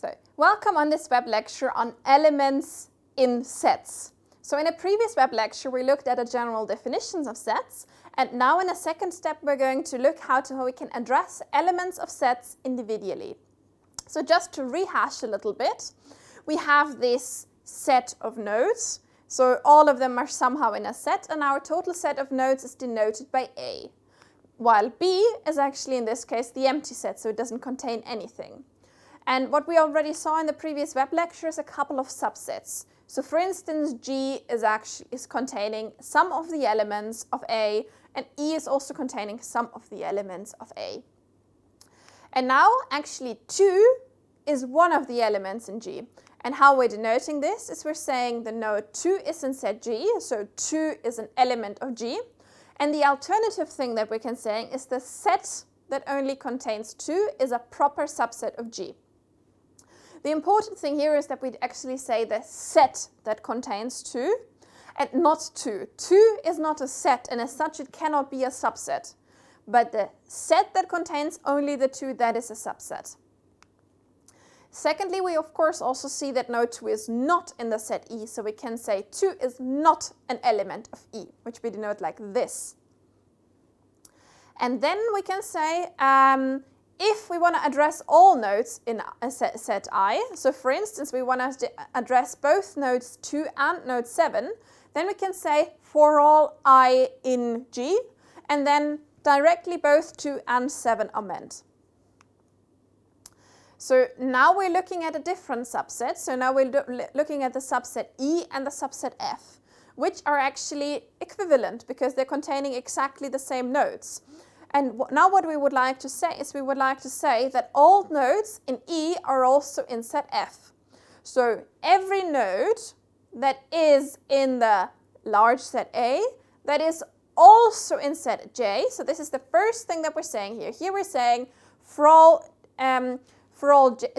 So, welcome on this web lecture on elements in sets. So in a previous web lecture we looked at the general definitions of sets, and now in a second step we're going to look how we can address elements of sets individually. So just to rehash a little bit, we have this set of nodes. So all of them are somehow in a set, and our total set of nodes is denoted by A, while B is actually in this case the empty set, so it doesn't contain anything. And what we already saw in the previous web lecture is a couple of subsets. So for instance, G is containing some of the elements of A, and E is also containing some of the elements of A. And now actually 2 is one of the elements in G. And how we're denoting this is we're saying the node 2 is in set G, so 2 is an element of G. And the alternative thing that we can say is the set that only contains 2 is a proper subset of G. The important thing here is that we actually say the set that contains 2 and not 2. 2 is not a set, and as such it cannot be a subset. But the set that contains only the 2, that is a subset. Secondly, we of course also see that node 2 is not in the set E, so we can say 2 is not an element of E, which we denote like this. And then we can say if we want to address all nodes in a set I, so for instance we want to address both nodes 2 and node 7, then we can say for all I in G, and then directly both 2 and 7 are meant. So now we're looking at a different subset. So now we're looking at the subset E and the subset F, which are actually equivalent because they're containing exactly the same nodes. And now what we would like to say is we would like to say that all nodes in E are also in set F. So every node that is in the large set A, that is also in set J. So this is the first thing that we're saying here. Here we're saying for all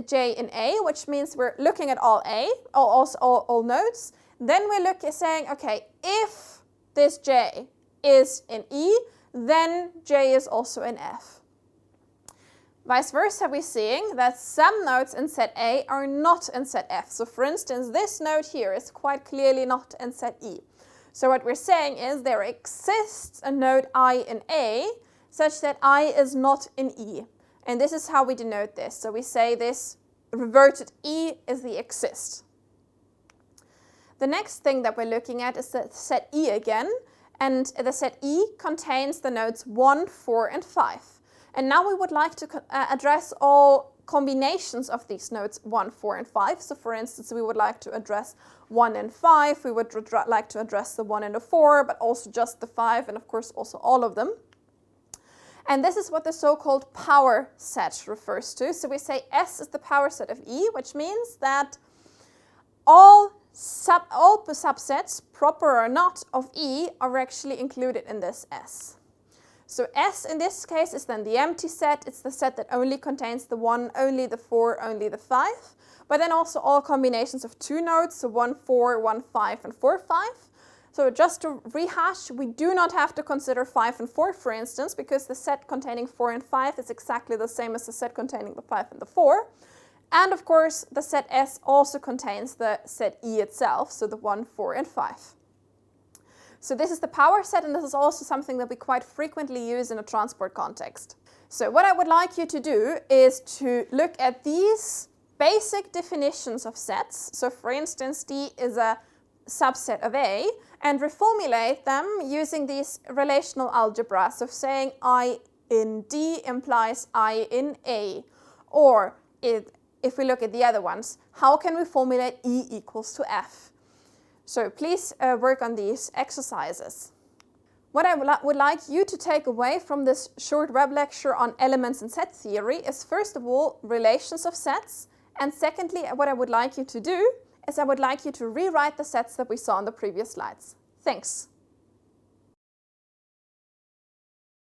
J in A, which means we're looking at all A, all nodes. Then we're saying, okay, if this J is in E, then J is also in F. Vice versa, we're seeing that some nodes in set A are not in set F. So for instance, this node here is quite clearly not in set E. So what we're saying is there exists a node I in A such that I is not in E. And this is how we denote this. So we say this reverted E is the exist. The next thing that we're looking at is the set E again. And the set E contains the nodes 1, 4, and 5. And now we would like to address all combinations of these nodes 1, 4, and 5. So for instance, we would like to address 1 and 5. We would like to address the 1 and the 4, but also just the 5, and of course also all of them. And this is what the so-called power set refers to. So we say S is the power set of E, which means that all subsets, proper or not, of E are actually included in this S. So S in this case is then the empty set. It's the set that only contains the 1, only the 4, only the 5. But then also all combinations of 2 nodes, so 1, 4, 1, 5, and 4, 5. So just to rehash, we do not have to consider 5 and 4, for instance, because the set containing 4 and 5 is exactly the same as the set containing the 5 and the 4. And of course, the set S also contains the set E itself, so the 1, 4, and 5. So this is the power set, and this is also something that we quite frequently use in a transport context. So what I would like you to do is to look at these basic definitions of sets. So for instance, D is a subset of A, and reformulate them using these relational algebras of saying I in D implies I in A. Or if we look at the other ones, how can we formulate E equals to F? So please work on these exercises. What I would like you to take away from this short web lecture on elements in set theory is first of all relations of sets, and secondly what I would like you to do is I would like you to rewrite the sets that we saw on the previous slides. Thanks.